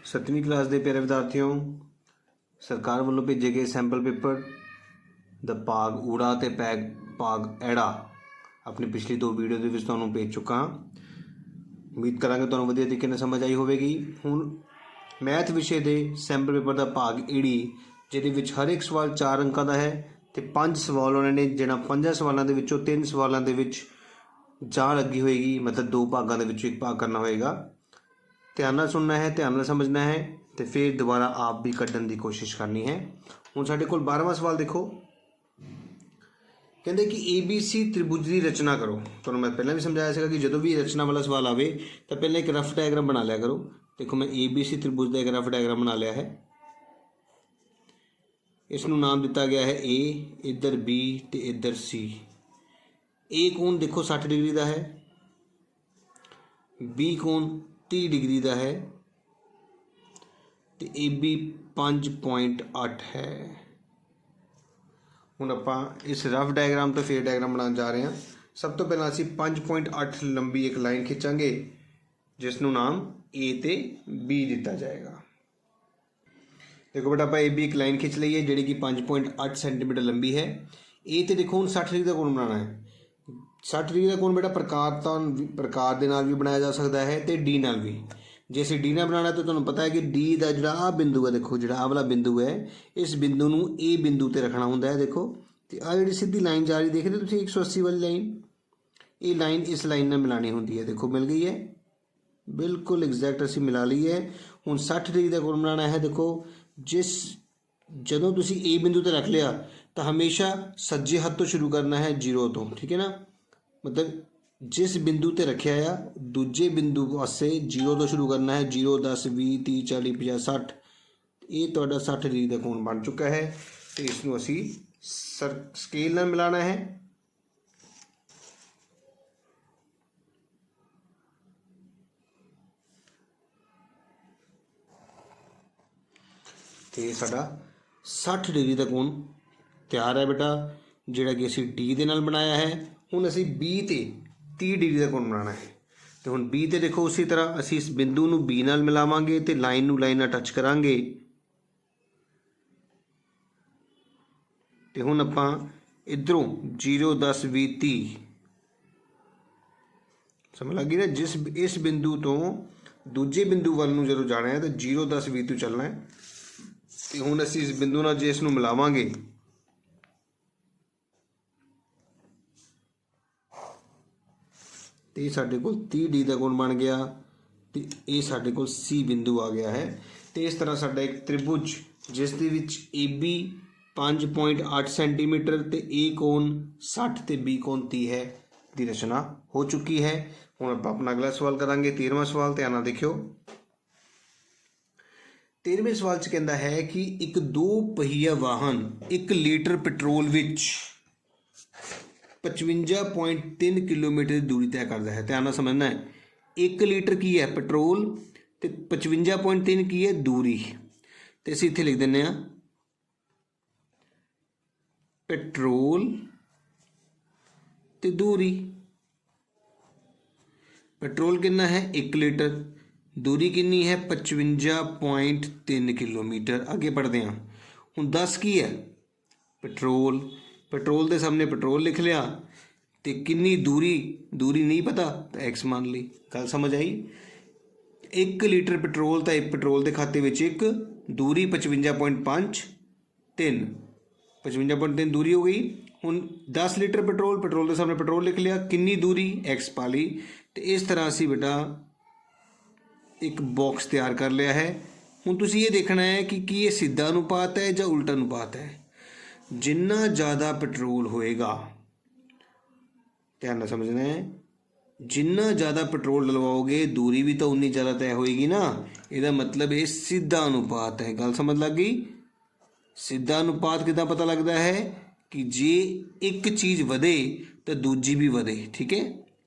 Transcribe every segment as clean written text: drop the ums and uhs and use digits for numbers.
7वीं class के प्यारे विद्यार्थियों, सरकार वालों भेजे गए सैंपल पेपर द भाग ऊड़ा ते भाग ऐड़ा अपनी पिछली 2 वीडियो के तुहानूं भेज चुका हाँ। उम्मीद करांगे तुहानूं वधिया तरीके नाल समझ आई होवेगी। हुण मैथ विषय के सैंपल पेपर का भाग ईड़ी जिहदे विच हर एक सवाल 4 अंकों का है तो 5 सवाल उन्होंने जिन्हां 5 सवालों के विचों 3 सवालों के विच जां लगी होएगी, मतलब 2 भागों के विचों 1 भाग करना होएगा। ध्यान नाल सुनना है, ध्यान नाल समझना है तो फिर दोबारा आप भी कढ़न की कोशिश करनी है। हुण साडे कोल 12वां सवाल देखो, कहते कि ABC त्रिभुज की रचना करो। तो मैं पहले भी समझाया था कि जो भी रचना वाला सवाल आवे तो पहले एक रफ डायग्राम बना लिया करो। देखो मैं ABC त्रिभुज का एक रफ डायग्राम बना लिया है। इसनों नाम दिता गया है A, इधर B तो इधर C। A कोण देखो 60 डिग्री का है, B कोण 30 डिग्री का है तो AB 5.8 है। हुण आपां इस रफ डायग्राम तो फिर डायग्राम बनाने जा रहे हैं। सब तो पहला असीं 5.8 लंबी एक लाइन खिंचांगे जिसनों नाम A ते B दिता जाएगा। देखो बेटा आपां AB एक लाइन खिंच ली है जिहड़ी कि 5.8 सेंटीमीटर लंबी है। A ते देखो हुण 60 डिग्री का कोण बनाना है। 60 डिग्री का कोण बेटा प्रकार दे नाल भी बनाया जा सकता है तो D नाल भी। जे असीं D नाल बनाना तो तुहानूं पता है कि D का जिहड़ा आ बिंदु है, देखो जिहड़ा आ वाला बिंदु है, इस बिंदु नूं A बिंदु ते रखना हुंदा है। देखो तो आ जिहड़ी सीधी लाइन जा रही देख रहे हो तुसीं 180 वाली लाइन, ये लाइन इस लाइन नाल मिलानी हुंदी है। देखो मिल गई है, बिल्कुल एग्जैक्ट असीं मिला ली है। हुण 60 डिग्री का कोण बनाना है। देखो जदों तुसीं A बिंदु ते रख लिया तो हमेशा सज्जे हत्थ तो शुरू करना है 0 तो, ठीक है ना। मतलब जिस बिंदु ते रखा आ दूजे बिंदु पासे 0 तो शुरू करना है। 0, 10, 20, 30, 40, 50, 60। ये तुहाडा 60 डिग्री का कोण बन चुका है। तो इसनों असी स्केल नाल मिलाना है। तो ये साडा 60 डिग्री का कोण तैयार है बेटा, जिहड़ा कि असी D दे नाल बनाया है। हुण असी B ते 30 डिग्री का कोण बनाना है। तो हुण B ते देखो उसी तरह असी इस बिंदु नूं B नाल मिलावांगे तो लाइन नूं लाइन नाल टच करांगे। तो हुण आपां इधरों 0, 10, 20, 30 समझ लगी ना। जिस इस बिंदु तो दूजे बिंदु वाल नूं जदों जाना है तो 0, 10, 20 तो चलना है। तो हुण असी इस बिंदु नाल जे इसनूं मिलावांगे तो ये साढ़े को 30 डिग्री का कोण बन गया। तो ये साढ़े को C बिंदु आ गया है। तो इस तरह साडा एक त्रिभुज जिस दे विच AB 5.8 सेंटीमीटर तो A कोण 60 तो B कोण 30 है की रचना हो चुकी है। हुण आपां अपना अगला सवाल करांगे 13वां सवाल। ध्यान नाल देखियो। 13वें सवाल च कहंदा है कि एक 2 पहिया वाहन 1 लीटर पेट्रोल विच 55.3 किलोमीटर की दूरी तय करता है। ध्यान नाल समझना है, 1 लीटर की है पेट्रोल तो 55.3 की है दूरी। तो असीं इत्थे लिख दिंदे आ पेट्रोल ते दूरी। पेट्रोल कितना है 1 लीटर, दूरी कितनी है 55.3 किलोमीटर। आगे बढ़ते हैं। हुण 10 की है पेट्रोल, पेट्रोल के सामने पेट्रोल लिख लिया तो कितनी दूरी नहीं पता तो X मान ली। गल समझ आई। 1 लीटर पेट्रोल तो पेट्रोल के खाते में 1, दूरी 55.3 दूरी हो गई। हुण 10 लीटर पेट्रोल के सामने पेट्रोल लिख लिया, कितनी दूरी X पा ली। तो इस तरह असी बेटा एक बॉक्स तैयार कर लिया है। हुण तुसीं ये देखना है कि ये सीधा अनुपात है या उल्टा अनुपात है। जिन्ना ज़्यादा पेट्रोल होएगा, ध्यान नाल समझना है, जिन्ना ज़्यादा पेट्रोल डलवाओगे दूरी भी तो उन्नी ज़्यादा तय होएगी ना। इसका मतलब ये सीधा अनुपात है। गल समझ लग गई। सीधा अनुपात कितना पता लगता है कि जे एक चीज़ वधे तो दूजी भी वधे, ठीक है।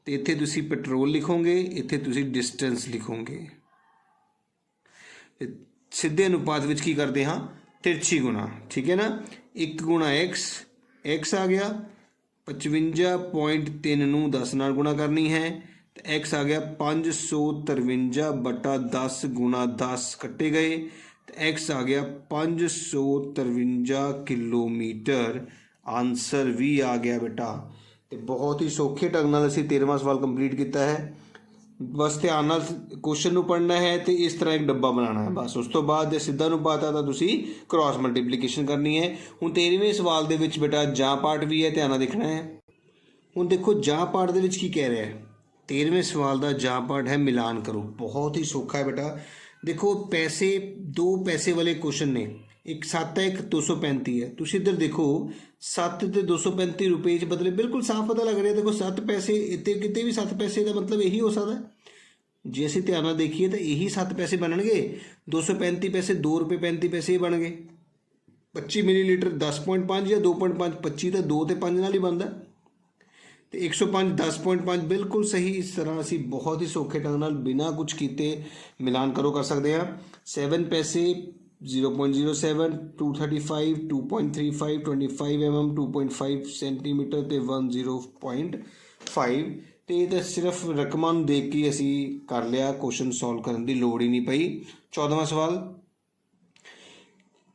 तो इत्थे तुसीं पेट्रोल लिखोगे, इत्थे तुसीं डिस्टेंस लिखोगे। सीधे अनुपात विच की करते हाँ तिरछी गुणा, ठीक है ना। 1 गुणा x आ गया, 55.3 नूं 10 नाल गुणा करनी है तो एक्स आ गया 553 बटा 10 गुणा 10 कट्टे गए तो एक्स आ गया 553 किलोमीटर। आंसर भी आ गया बेटा। तो बहुत ही सौखे ढंग नाल असीं 13वां सवाल कंप्लीट किया है। बस ध्यान नाल क्वेश्चन नूं पढ़ना है तो इस तरह एक डब्बा बनाना है बस। उस तो बाद जे सीधा नूं पता तो तुसीं क्रॉस मल्टीप्लीकेशन करनी है। हुण 13वें सवाल दे विच बेटा जां पार्ट भी है, ध्यान नाल देखना है। हुण देखो जां पार्ट दे विच की कह रहा है। 13वें सवाल का जां पार्ट है मिलान करो। बहुत ही सौखा है बेटा। देखो पैसे दो पैसे वाले क्वेश्चन ने, एक 7 है एक 235 है। तुम इधर देखो 7 ते 235 रुपये मतलब बिल्कुल साफ पता लग रहा है। देखो 7 पैसे इतने कितने भी 7 पैसे का मतलब यही हो सकता है। जे असीं ध्यान नाल देखिए तो यही 7 पैसे बनणगे। 235 पैसे 2 रुपये 35 पैसे ही बन गए। 25 मिलीलीटर 10.5 या 2.5, 25 तो 2 ते 5 नाल ही बनता। तो 105 10.5 बिल्कुल सही। इस तरह असी बहुत ही सौखे ढंग नाल बिना कुछ किए मिलान करो कर सकते हैं। 7 पैसे 0.07, 235, 2.35, 25 mm, 2.5 सेंटीमीटर ते 10.5। तो ये तो सिर्फ रकमां नूं देख के असी कर लिया, क्वेश्चन सॉल्व करने की लोड़ ही नहीं पई। 14वां सवाल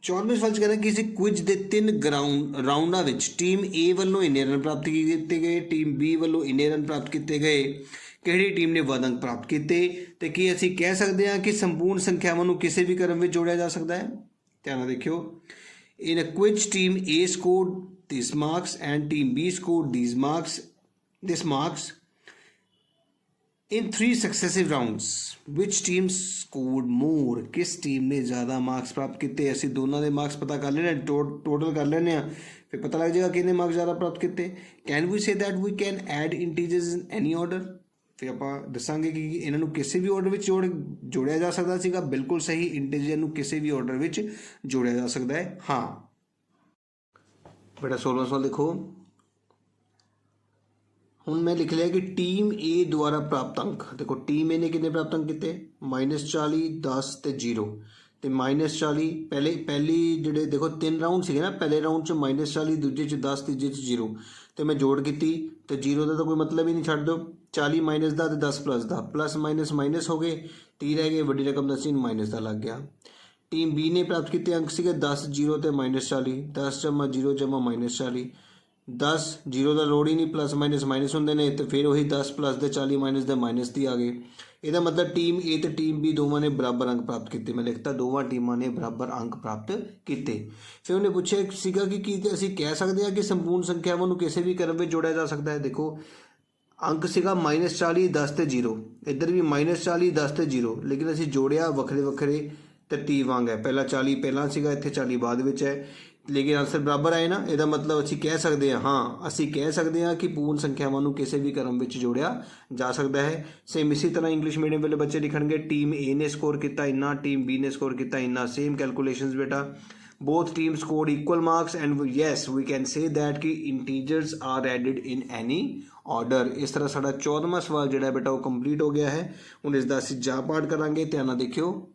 14वें सवाल कहना किसी क्विज के 3 राउंडा टीम ए वालों इन्ने रन प्राप्त किए गए, टीम बी वालों इन्ने रन प्राप्त किए गए, किहड़ी टीम ने वध अंक प्राप्त किए। तो कि असी कह सकते हैं कि संपूर्ण संख्यावां नूं किसी भी क्रम में जोड़िया जा सकता है। ध्यान नाल देखियो। In a quiz team A scored this marks and team B scored this marks in 3 successive rounds which team scored more. किस टीम ने ज़्यादा मार्क्स प्राप्त किए। असीं दोनों के मार्क्स पता कर लेने, टोटल कर लेने, फिर पता लग जाएगा कितने मार्क्स ज़्यादा प्राप्त किए। Can we say that we can add integers in any order. फिर आप दसांगे कि इन्हों किसी भी ऑर्डर में जोड़िया जा सकता सीगा। बिल्कुल सही, इंटीजर नूं किसी भी ऑर्डर में जोड़िया जा सकता है। हाँ बेटा 16वां सवाल देखो। हुण मैं लिख लिया कि टीम ए द्वारा प्राप्त अंक। देखो टीम ए ने कितने प्राप्त अंक किए, -40, 10 ते 0। तो -40 पहली जिहड़े देखो 3 राउंड सीगे ना। पहले राउंड च -40, दूजे च 10, तीजे च 0। तो मैं जोड़ की तो 0 का तो कोई मतलब ही नहीं, छड्ड दो। 40 माइनस दा ते 10 प्लस दा, प्लस माइनस माइनस हो गए, 30 रह गए, वड्डी रकम दा सीन माइनस दा लग गया। टीम बी ने प्राप्त किए अंक सीगे 10, 0 ते -40, 10 जमा 0 जमा -40, 10 0 का लोड़ ही नहीं, प्लस माइनस माइनस होंगे ने। तो फिर वही 10 प्लस दे 40 माइनस दे माइनस दी आ गए। यदा मतलब टीम ए तो टीम बी दोवां ने बराबर अंक प्राप्त किए। मैं लिखता दोवां टीमां ने बराबर अंक प्राप्त किए। फिर उन्हें पूछा सीगा कि असीं कह सकते हैं कि संपूर्ण संख्यावां नूं किसी भी क्रम में जोड़िया जा सकता है। देखो अंक सीगा -40, 10 ते 0, इधर भी -40, 10 ते 0, लेकिन असीं जोड़िया वखरे वखरे तरतीब वांग है। पहला 40 पहला सीगा, इत्थे 40 बाद विच है, लेकिन आंसर बराबर आए ना। यदा मतलब असीं कह सकते हैं, हाँ असीं कह सकते हैं कि पूर्ण संख्यावां नूं किसी भी क्रम में जोड़िया जा सकता है। सेम इसी तरह इंग्लिश मीडियम वाले बच्चे लिखणगे टीम ए ने स्कोर किया इन्ना, टीम बी ने स्कोर किया इन्ना। सेम कैलकुलेशंस बेटा। Both team scored equal marks and yes we can say that कि integers are added in any order. इस तरह साडा 14वां सवाल जिहड़ा बेटा वो कंप्लीट हो गया है। हुण इसदा असीं जा पाठ करांगे, ध्यान नाल देखियो।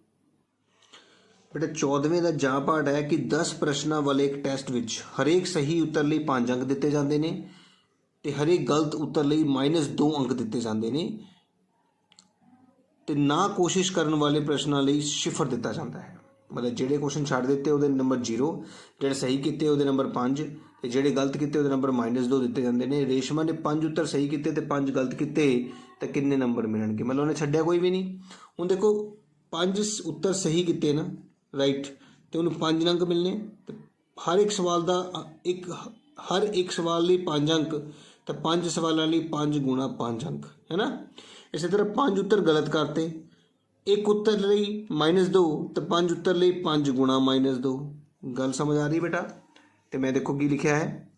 बेटा 14वें का जां पार्ट है कि 10 प्रश्नों वाले एक टैसट विच हरेक सही उत्तर लिए 5 अंक दिते जाते हैं तो हरेक गलत उत्तर लिए -2 अंक दिते जाते हैं तो ना कोशिश करने वाले प्रश्नों लिए 0 दिता जाता है। मतलब जेडे क्वेश्चन छड़ दिते वो नंबर 0, जेडे सही किए वो नंबर 5 तो जेडे गलत किए वो नंबर -2 दिते जाते हैं। रेशमा ने 5 उत्तर सही किए तो 5 गलत किए तो कितने नंबर मिलणगे। मतलब उन्हें छड्डिया कोई भी नहीं। हुण देखो 5 उत्तर सही किए ना, राइट, तो उन्हें 5 अंक मिलने। तो हर एक सवाल का हर एक सवाल लिए 5 अंक, तो 5 सवालों लिए 5 गुणा 5 अंक है ना। इसी तरह 5 उत्तर गलत करते, एक उत्तर लिए -2, तो 5 उत्तर लिए 5 गुणा -2। गल समझ आ रही बेटा। तो मैं देखो की लिखा है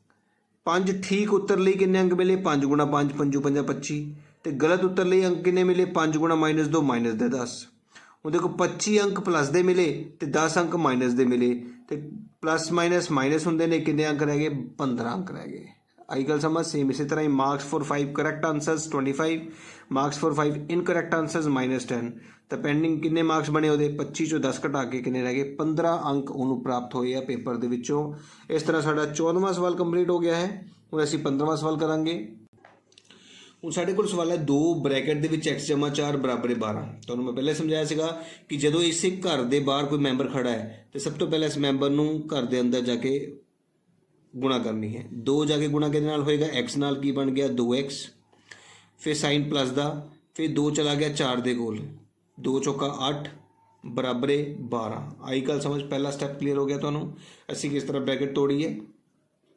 5 ठीक उत्तर लिए कितने अंक मिले, 5 गुणा 5 5 5 25। तो गलत उत्तर लिए अंक कितने मिले, 5 गुणा -2 -10। वो देखो 25 अंक प्लस दे मिले तो 10 अंक माइनस दे मिले। तो प्लस माइनस माइनस होंगे ने, कितने अंक रह गए, 15 अंक रह गए। आई गल समझ। सेम इसी तरह ही marks for 5 correct answers 25, marks for 5 incorrect answers -10। तो पेंडिंग कितने मार्क्स बने वो, 25 चों 10 घटा के कितने रह गए, 15 अंक उन्होंने प्राप्त होए हैं पेपर के विचों। इस तरह साडा 14वां सवाल कंप्लीट हो गया है। हुण असीं 15वां सवाल करांगे। ਹੁਣ ਸਾਡੇ ਕੋਲ ਸਵਾਲ ਹੈ 2 ਬ੍ਰੈਕਟ ਦੇ ਵਿੱਚ x ਜਮਾ 4 ਬਰਾਬਰ ਹੈ 12। ਤੁਹਾਨੂੰ ਮੈਂ ਪਹਿਲਾਂ ਸਮਝਾਇਆ ਸੀਗਾ ਕਿ ਜਦੋਂ ਇਸੇ ਘਰ ਦੇ ਬਾਹਰ ਕੋਈ ਮੈਂਬਰ ਖੜਾ ਹੈ ਤੇ ਸਭ ਤੋਂ ਪਹਿਲਾਂ ਇਸ ਮੈਂਬਰ ਨੂੰ ਘਰ ਦੇ ਅੰਦਰ ਜਾ ਕੇ ਗੁਣਾ ਕਰਨੀ ਹੈ। 2 ਜਾ ਕੇ ਗੁਣਾ ਕਿਹਦੇ ਨਾਲ ਹੋਏਗਾ, x ਨਾਲ, ਕੀ ਬਣ ਗਿਆ 2x, ਫਿਰ ਸਾਈਨ ਪਲੱਸ ਦਾ, ਫਿਰ 2 ਚਲਾ ਗਿਆ 4 ਦੇ ਕੋਲ, 2 ਚੌਕਾ 8 ਬਰਾਬਰ 12। ਆਈ ਗੱਲ ਸਮਝ, ਪਹਿਲਾ ਸਟੈਪ ਕਲੀਅਰ ਹੋ ਗਿਆ ਤੁਹਾਨੂੰ। ਅਸੀਂ ਕਿਸ ਤਰ੍ਹਾਂ ਬ੍ਰੈਕਟ ਤੋੜੀਏ।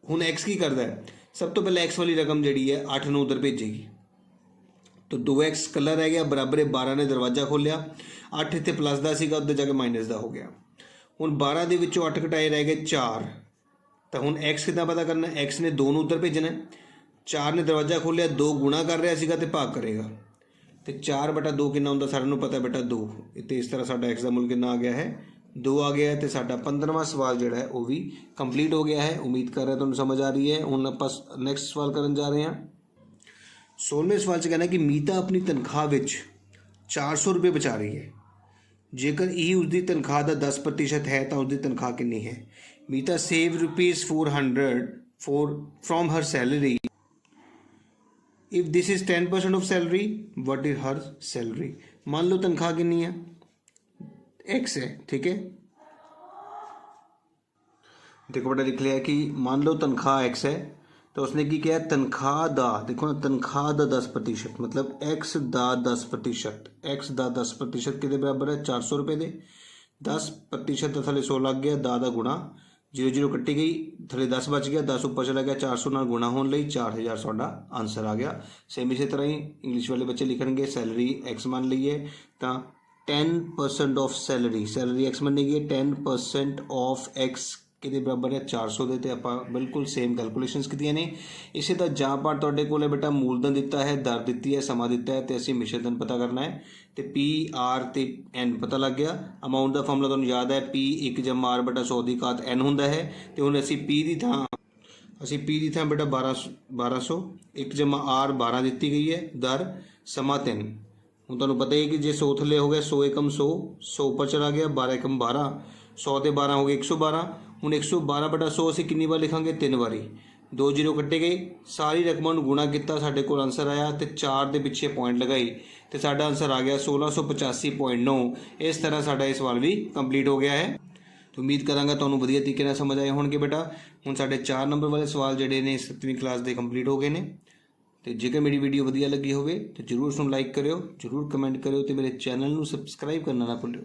ਹੁਣ x ਕੀ ਕਰਦਾ ਹੈ, ਸਭ ਤੋਂ ਪਹਿਲਾਂ x ਵਾਲੀ ਰਕਮ ਜਿਹੜੀ ਹੈ 8 ਨੂੰ ਉਧਰ ਭੇਜੇਗੀ। तो 2x कलर रह गया बराबर 12 ने दरवाजा खोलिया, 8 इतने प्लस का सीगा उधर जाके माइनस का हो गया। हुण 12 के विचों 8 घटाए रह गए 4, तो हुण x कितना पता करना, x ने 2 उधर भेजना है, 4 ने दरवाजा खोलिया, 2 गुणा कर रहा सीगा ते भाग करेगा, तो 4/2 कितना हुंदा सारिआं नूं पता बेटा 2। तो इस तरह साडा x का मुल कितना आ गया है 2 आ गया है। तो साडा 15वां सवाल जिहड़ा है वो भी कंप्लीट हो गया है। उम्मीद कर रहे तुहानूं समझ आ रही है। हुण आपां नैक्सट सवाल करन जा रहे हैं। 16वें सवाल च कहना कि मीता अपनी तनख्वाह विच 400 रुपये बचा रही है, जेकर यही उसकी तनख्वाह का 10% है तो उसकी तनख्वाह कितनी है। Meeta save ₹400 from her salary, if this is 10% of salary, what is her salary. मान लो तनख्वाह कितनी है, x है, ठीक है। देखो बेटा लिख लिया कि मान लो तनख्वाह x है, तो उसने की किया तनख्वाह दा, देखो ना तनख्वाह दा 10%, मतलब x दा 10%, x दा 10% कितने बराबर है 400 रुपये के। 10% तो थले 100 लग गया, दा गुणा 0 कट्टी गई, थले 10 बच गया, 10 ऊपर चला गया, 400 नाल गुणा होने लई 4000 साडा आंसर आ गया। सेम इसी तरह ही इंग्लिश वाले बच्चे लिखणगे सैलरी x मान लीए तो 10% of salary, salary x money गई 10% ऑफ x कितने बराबर है 400 के। तो आप बिल्कुल सेम कैलकुलेशनस कीतियां ने। इसे का जां पार्ट तुहाडे कोल बेटा मूलधन दिता है, दर दी है, समा दिता है, तो असीं मिश्रधन पता करना है। तो PR ते N पता लग गया। अमाउंट का फॉर्मूला तुहानूं याद है P 1 जमा R बटा 100 की घात N हुंदा है। तो हुण असीं P की थां बेटा 1200 1 जमा R 12 दी गई है, दर समा 3। हुण तुहानूं पता ही कि जे 100 थले हो गया 100 एकम 100, 100 ऊपर चला गया 12 एकम 12, 100 ते 12 हो गए 112। ਹੁਣ 112/100 ਅਸੀਂ ਕਿੰਨੀ ਵਾਰ ਲਿਖਾਂਗੇ 3 ਵਾਰੀ, 2 0 ਕੱਟੇ ਗਏ, ਸਾਰੀ ਰਕਮਾਂ ਨੂੰ ਗੁਣਾ ਕੀਤਾ, ਸਾਡੇ ਕੋਲ ਆਨਸਰ ਆਇਆ ਤੇ 4 ਦੇ ਪਿੱਛੇ ਪੁਆਇੰਟ ਲਗਾਈ ਤੇ ਸਾਡਾ ਆਨਸਰ ਆ ਗਿਆ 1685.9। ਇਸ ਤਰ੍ਹਾਂ ਸਾਡਾ ਇਹ ਸਵਾਲ ਵੀ ਕੰਪਲੀਟ ਹੋ ਗਿਆ ਹੈ। तो उम्मीद करांगा ਤੁਹਾਨੂੰ ਵਧੀਆ ਤਰੀਕੇ ਨਾਲ ਸਮਝ ਆਏ ਹੋਣਗੇ बेटा। ਹੁਣ ਸਾਡੇ 4 ਨੰਬਰ ਵਾਲੇ ਸਵਾਲ ਜਿਹੜੇ ਨੇ 7ਵੀਂ ਕਲਾਸ ਦੇ ਕੰਪਲੀਟ ਹੋ ਗਏ ਨੇ। ਤੇ ਜੇਕਰ ਮੇਰੀ ਵੀਡੀਓ ਵਧੀਆ ਲੱਗੀ ਹੋਵੇ ਤਾਂ ਜਰੂਰ ਉਸ ਨੂੰ ਲਾਈਕ ਕਰਿਓ, ਜਰੂਰ ਕਮੈਂਟ ਕਰਿਓ ਤੇ ਮੇਰੇ ਚੈਨਲ ਨੂੰ ਸਬਸਕ੍ਰਾਈਬ ਕਰਨਾ ਨਾ ਭੁੱਲਿਓ।